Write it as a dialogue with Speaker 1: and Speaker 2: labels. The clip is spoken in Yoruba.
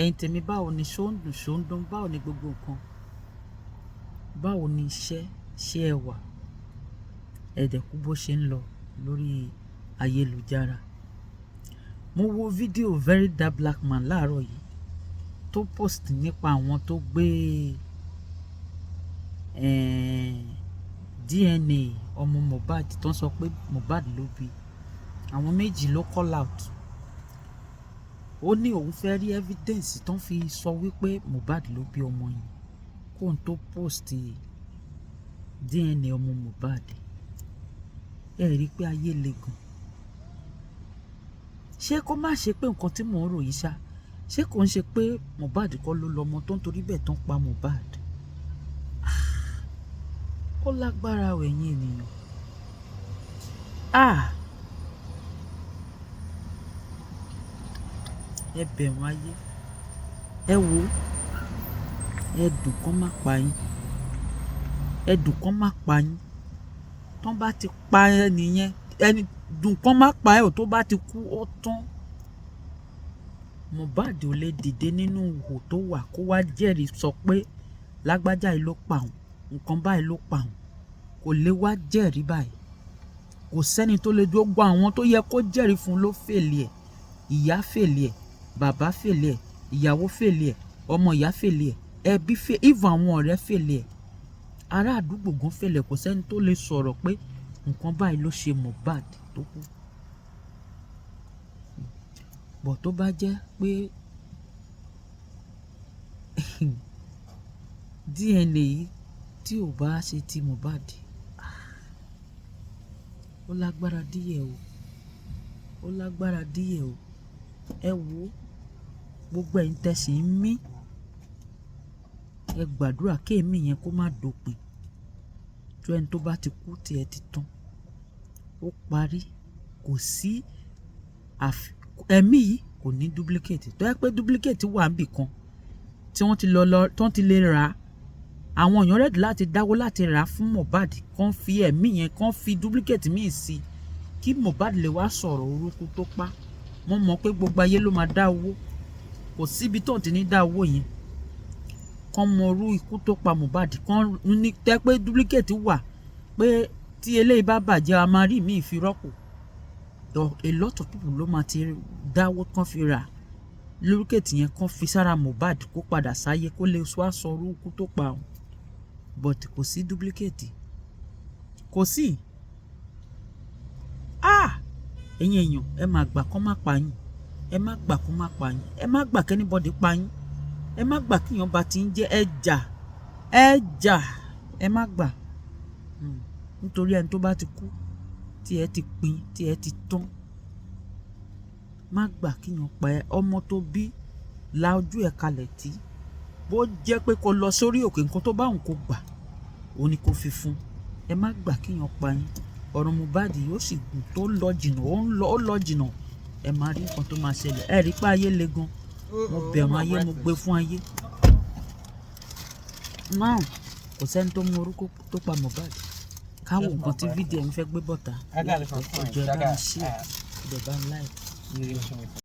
Speaker 1: ẹ̀yin tèmi, báwo ni ṣóńdùn báwo ni gbogbo nǹkan, báwo ni iṣẹ́, ṣé ẹ wà, ẹ̀dẹ̀kú bó ṣe ń lọ lórí ayélujára. Mo wo fídíò Very Dark Black Man láàárọ̀ yìí tó post nípa àwọn tó gbé DNA ọmọ Mohbad tó ń sọ pé Mohbad ló bí. Àwọn méjì ló call out. Ó ní òun fẹ́ rí evidence tó ń fi sọ wípé Mohbad ló bí ọmọ yìí kó n tó post DNA ọmọ Mohbad. Ẹ rí i pé ayé le gan. Ṣé kó má ṣe pé nǹkan tí mò ń rò yìí ṣá, ṣé kò ń ṣe pé Mohbad kọ́ ló lọ́mọ tó ń torí bẹ́ẹ̀ tó ń pa Mohbad? Ó lágbára o ẹ̀yin ènìyàn. Ẹ bẹ̀rù ayé, ẹ wo, ẹdùn kan má pa yín, ẹdùn kan má pa yín. Tán bá ti pa ẹnìyẹn, ẹni dùn kan má pa ẹ ò, tó bá ti kú ó tán. Mohbad ò lè dìde nínú ihò tó wà kó wá jẹ́rìí sọ pé lágbájá yìí ló pa òun, nǹkan báyìí ló pa òun. Kò lè wá jẹ́rìí báyìí. Kò sẹ́ni tó lè dúró. Gbọ́ àwọn tó yẹ kó jẹ́rìí fún ló fèlè ẹ̀. Ìyá fèlè ẹ̀, bàbá fèlè ẹ̀, ìyàwó fèlè ẹ̀, ọmọ ìyá fèlè ẹ̀, ẹbí fèlè, even àwọn ọ̀rẹ́ fèlè ẹ̀. Ará àdúgbò gan fèlè. Kò sẹ́ni tó lè sọ̀rọ̀ pé nǹkan báyìí ló ṣe Mohbad tó kú. Bọ̀ tó bá jẹ́ pé DNA yìí tí ò bá ṣe ti Mohbad, ó lágbára díẹ̀ o, ó lágbára díẹ̀ o. Ẹ wo gbogbo ẹ̀yin tẹ̀sí ń mí, ẹ gbàdúrà kí èmi yẹn kó má dópin. Tó ẹni tó bá ti kú tí ẹ ti tán, ó parí. Kò sí ẹ̀mí yìí kò ní duplicate. Tó yẹ pé duplicate wà níbì kan tí wọ́n ti tán ti lè rà á, àwọn èèyàn rẹ̀dí láti dáwó láti rà á fún Mohbad, kàn fi ẹ̀mí yẹn, kàn fi duplicate míì sí i kí Mohbad lè wá sọ̀rọ̀ orúkú tó pa. Wọ́n mọ̀ pé gbogbo ayé ló máa dá owó, kò síbi tó ń ti ní dá owó yẹn. Kàn mọ orú ikú tó pa Mohbad, kàn ní tẹ́ pé duplicate wà, pé tí eléyìí bá bàjẹ́ a máa rí míì fi rọ́pò. A lot of people ló máa ti dáwó kàn fi rà duplicate yẹn, kàn fi sára Mohbad kó padà sáyé kó lè wá sọ orúkú tó pa òun. But kò sí duplicate, kò sí. Ẹ̀yin èèyàn, ẹ má gbà kán má pa yín, ẹ má gbà kán má pa yín, ẹ má gbà kí anybody pa yín, ẹ má gbà kí èèyàn bá ti ń jẹ́ ẹ má gbà. Nítorí ẹni tó bá ti kú tí ẹ ti pin, tí ẹ ti tán, má gbà kí èèyàn pa ẹ. Ọmọ tó bí la ojú ẹ̀ kalẹ̀ tí, bó jẹ́ pé kó lọ sórí òkè, nǹkan tó bá òun kó gbà òun ni kó fi fún. Ẹ má gbà kí èèyàn pa yín. Ọ̀rọ̀ Mohbad yóò sì gùn tó lọ jìnnà, ó lọ jìnnà. Ẹ máa rí nǹkan tó máa ṣẹlẹ̀. Ẹ rí pé ayé le gan. Mo bẹ̀rù ayé, mo gbé fún ayé. Now kò sẹ́ni tó mú orúkọ tó pa Mohbad. Káwọ nǹkan tí fídíò ń fẹ́ gbé bọ̀ta. Ọjọ́ ẹ bá ń ṣe, ẹ bá ń like.